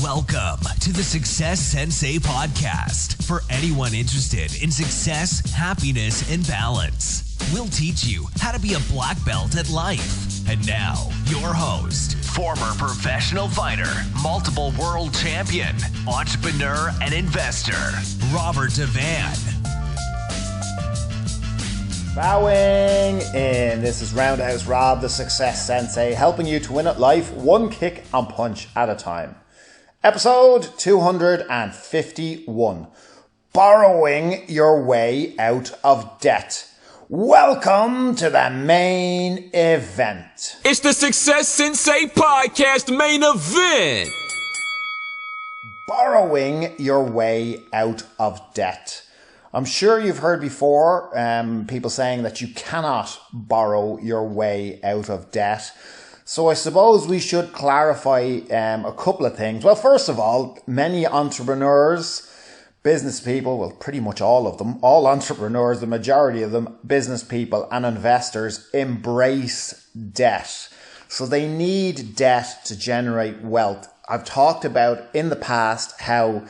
Welcome to the Success Sensei podcast for anyone interested in success, happiness, and balance. We'll teach you how to be a black belt at life. And now, your host, former professional fighter, multiple world champion, entrepreneur, and investor, Robert Devane. Bowing in. This is Roundhouse Rob, the Success Sensei, helping you to win at life one kick and punch at a time. Episode 251. Borrowing your way out of debt. Welcome to the main event. It's the Success Sensei podcast main event. Borrowing your way out of debt. I'm sure you've heard before people saying that you cannot borrow your way out of debt. So I suppose we should clarify a couple of things. Well, first of all, many entrepreneurs, business people, well, pretty much all of them, all entrepreneurs, the majority of them, business people and investors embrace debt. So they need debt to generate wealth. I've talked about in the past how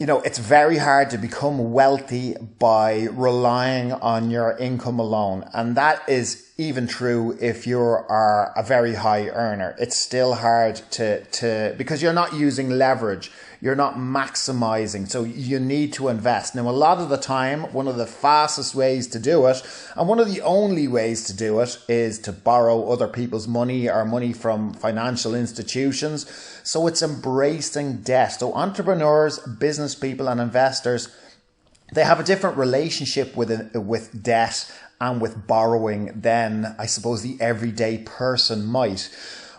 it's very hard to become wealthy by relying on your income alone. And that is even true if you are a very high earner. It's still hard to because you're not using leverage. You're not maximizing. So you need to invest. Now, a lot of the time, one of the fastest ways to do it, and one of the only ways to do it, is to borrow other people's money or money from financial institutions. So it's embracing debt. So entrepreneurs, business people and investors, they have a different relationship with debt and with borrowing than, I suppose, the everyday person might.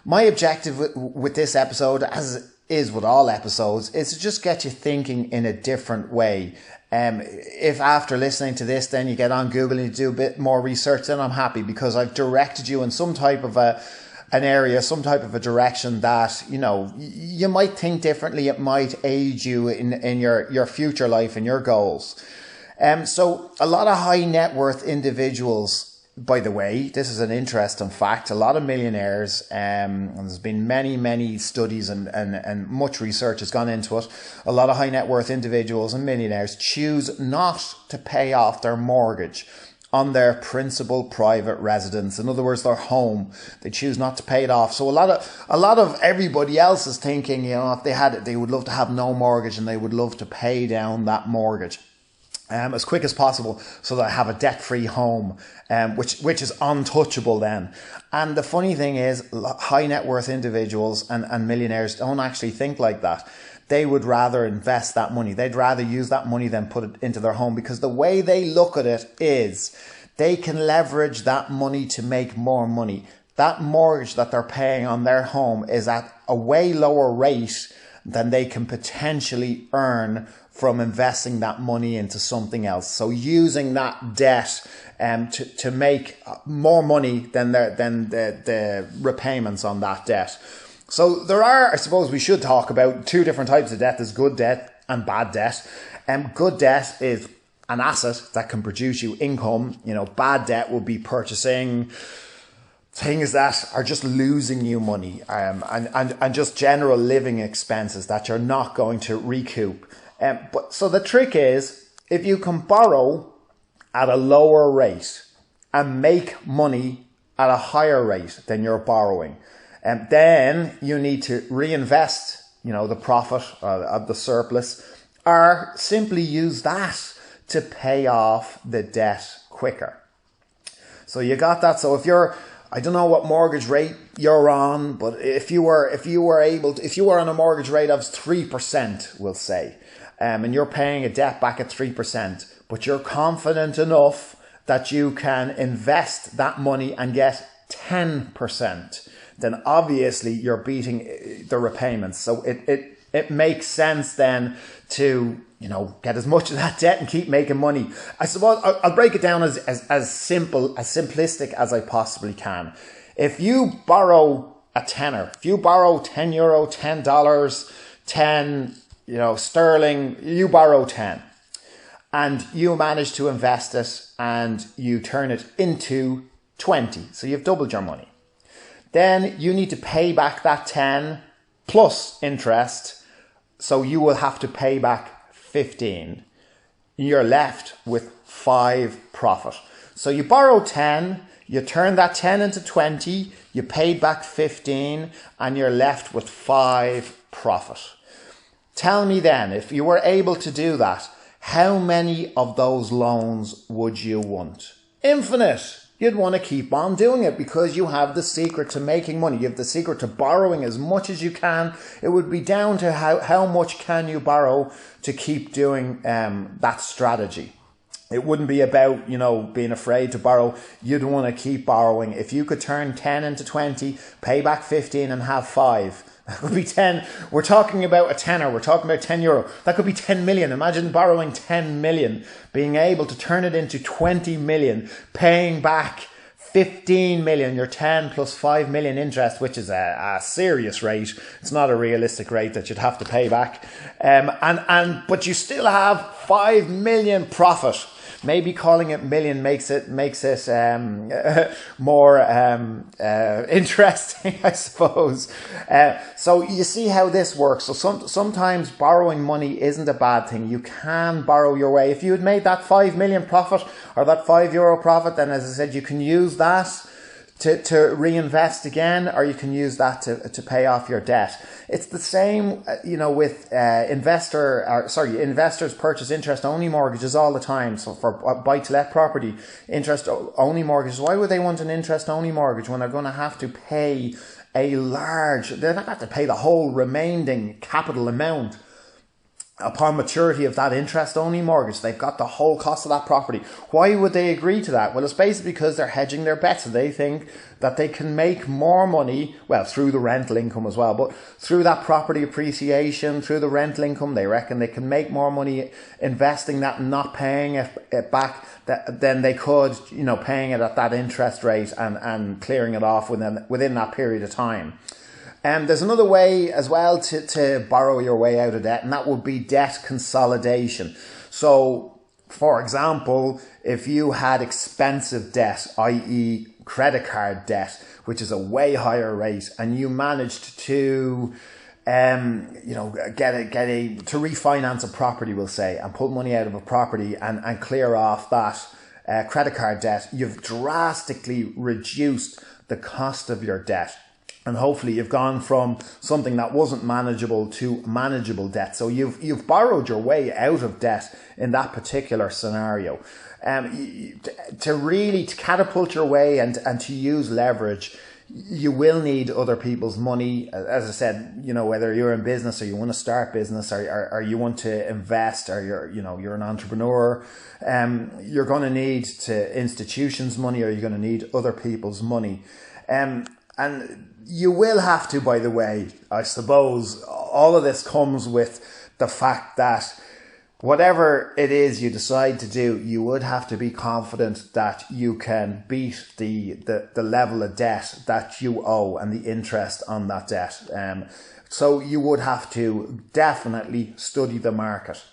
My objective with this episode, as is with all episodes, is to just get you thinking in a different way. If after listening to this, then you get on Google and you do a bit more research, then I'm happy because I've directed you in some type of an area, some type of a direction that, you might think differently. It might aid you in your future life and your goals. So a lot of high net worth individuals, by the way, this is an interesting fact, a lot of millionaires, and there's been many studies and much research has gone into it. A lot of high net worth individuals and millionaires choose not to pay off their mortgage on their principal private residence. In other words, their home. They choose not to pay it off. So a lot of everybody else is thinking, if they had it, they would love to have no mortgage and they would love to pay down that mortgage as quick as possible so that I have a debt-free home, which is untouchable then. And the funny thing is, high net worth individuals and millionaires don't actually think like that. They would rather invest that money. They'd rather use that money than put it into their home, because the way they look at it is they can leverage that money to make more money. That mortgage that they're paying on their home is at a way lower rate than they can potentially earn from investing that money into something else. So using that debt to make more money than the repayments on that debt. So there are, I suppose we should talk about two different types of debt. There's good debt and bad debt. Good debt is an asset that can produce you income. Bad debt will be purchasing things that are just losing you money, and just general living expenses that you're not going to recoup. But so the trick is, if you can borrow at a lower rate and make money at a higher rate than you're borrowing, then you need to reinvest, the profit of the surplus, or simply use that to pay off the debt quicker. So you got that. So if you're, I don't know what mortgage rate you're on, but if you were on a mortgage rate of 3%, we'll say, and you're paying a debt back at 3%, but you're confident enough that you can invest that money and get 10%, then obviously you're beating the repayments. So it makes sense then to, get as much of that debt and keep making money. I suppose I'll break it down as simplistic as I possibly can. If you borrow a tenner, if you borrow €10, $10, 10, sterling, you borrow 10 and you manage to invest it and you turn it into 20. So you've doubled your money. Then you need to pay back that 10 plus interest. So you will have to pay back 15. You're left with 5 profit. So you borrow 10, you turn that 10 into 20, you paid back 15, and you're left with 5 profit. Tell me then, if you were able to do that, how many of those loans would you want? Infinite. You'd want to keep on doing it because you have the secret to making money. You have the secret to borrowing as much as you can. It would be down to how much can you borrow to keep doing that strategy. It wouldn't be about, being afraid to borrow. You'd want to keep borrowing. If you could turn 10 into 20, pay back 15 and have 5. That could be 10. We're talking about a tenner. We're talking about €10. That could be 10 million. Imagine borrowing 10 million, being able to turn it into 20 million, paying back 15 million, your 10 plus 5 million interest, which is a serious rate. It's not a realistic rate that you'd have to pay back. But you still have 5 million profit. Maybe calling it million makes it more interesting, I suppose. So you see how this works. So sometimes borrowing money isn't a bad thing. You can borrow your way. If you had made that 5 million profit or that €5 profit, then as I said, you can use that to reinvest again, or you can use that to pay off your debt. It's the same, with investors purchase interest-only mortgages all the time. So for buy-to-let property, interest-only mortgages, why would they want an interest-only mortgage when they're going to have to pay they're not going to have to pay the whole remaining capital amount upon maturity of that interest-only mortgage? They've got the whole cost of that property. Why would they agree to that? Well, it's basically because they're hedging their bets. So they think that they can make more money, well, through the rental income as well, but through that property appreciation, through the rental income, they reckon they can make more money investing that and not paying it back than they could, paying it at that interest rate and clearing it off within that period of time. There's another way as well to borrow your way out of debt, and that would be debt consolidation. So, for example, if you had expensive debt, i.e. credit card debt, which is a way higher rate, and you managed to to refinance a property, we'll say, and put money out of a property and clear off that credit card debt, you've drastically reduced the cost of your debt. And hopefully you've gone from something that wasn't manageable to manageable debt. So you've borrowed your way out of debt in that particular scenario. To really catapult your way and to use leverage, you will need other people's money. As I said, whether you're in business or you want to start business or you want to invest or you're an entrepreneur, you're going to need institutions' money, or you're going to need other people's money. And you will have to, by the way, I suppose, all of this comes with the fact that whatever it is you decide to do, you would have to be confident that you can beat the level of debt that you owe and the interest on that debt. So you would have to definitely study the market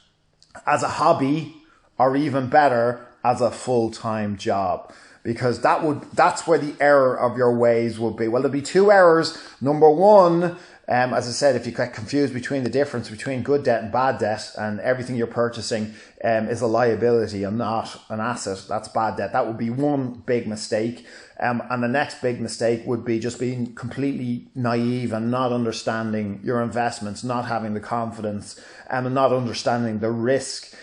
as a hobby, or even better, as a full-time job. Because that's where the error of your ways will be. Well, there'll be 2 errors. Number one, as I said, if you get confused between the difference between good debt and bad debt, and everything you're purchasing is a liability and not an asset, that's bad debt. That would be one big mistake. And the next big mistake would be just being completely naive and not understanding your investments, not having the confidence, and not understanding the risk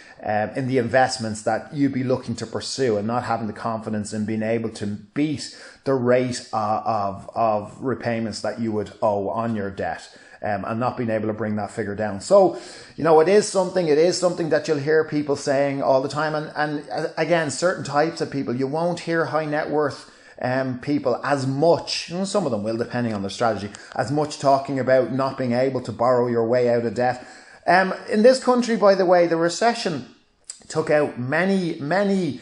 in the investments that you'd be looking to pursue, and not having the confidence in being able to beat the rate of repayments that you would owe on your debt, and not being able to bring that figure down. So, it is something that you'll hear people saying all the time. And again, certain types of people, you won't hear high net worth people as much, some of them will, depending on their strategy, as much talking about not being able to borrow your way out of debt. In this country, by the way, the recession took out many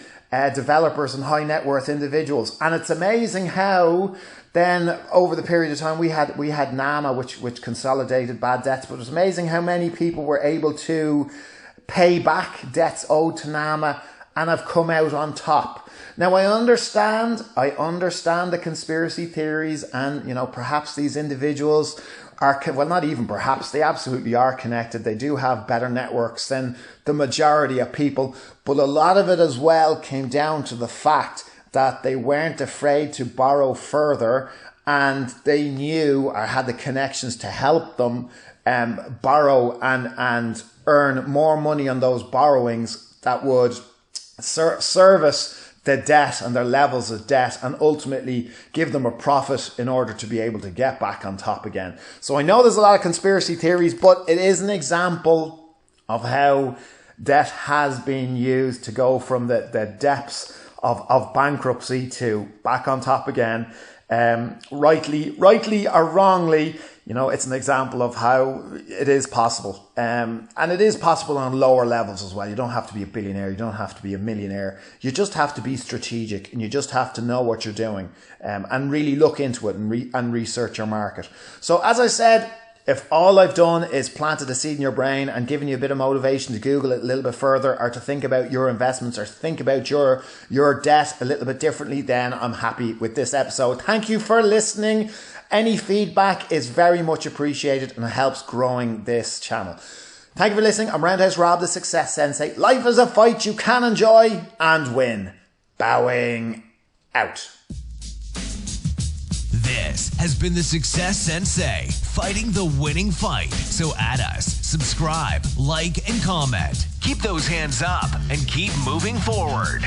developers and high net worth individuals, and it's amazing how then over the period of time we had NAMA, which consolidated bad debts, but it was amazing how many people were able to pay back debts owed to NAMA and have come out on top. Now, I understand the conspiracy theories, and perhaps these individuals are, well, not even perhaps, they absolutely are connected. They do have better networks than the majority of people. But a lot of it as well came down to the fact that they weren't afraid to borrow further, and they knew or had the connections to help them borrow and earn more money on those borrowings that would service the debt and their levels of debt, and ultimately give them a profit in order to be able to get back on top again. So I know there's a lot of conspiracy theories, but it is an example of how debt has been used to go from the depths of bankruptcy to back on top again. Rightly or wrongly, you know, it's an example of how it is possible. And it is possible on lower levels as well. You don't have to be a billionaire. You don't have to be a millionaire. You just have to be strategic, and you just have to know what you're doing, and really look into it and research your market. So as I said, if all I've done is planted a seed in your brain and given you a bit of motivation to Google it a little bit further, or to think about your investments, or think about your debt a little bit differently, then I'm happy with this episode. Thank you for listening. Any feedback is very much appreciated and helps growing this channel. Thank you for listening. I'm Roundhouse Rob, the Success Sensei. Life is a fight you can enjoy and win. Bowing out. This has been the Success Sensei, fighting the winning fight. So add us, subscribe, like, and comment. Keep those hands up and keep moving forward.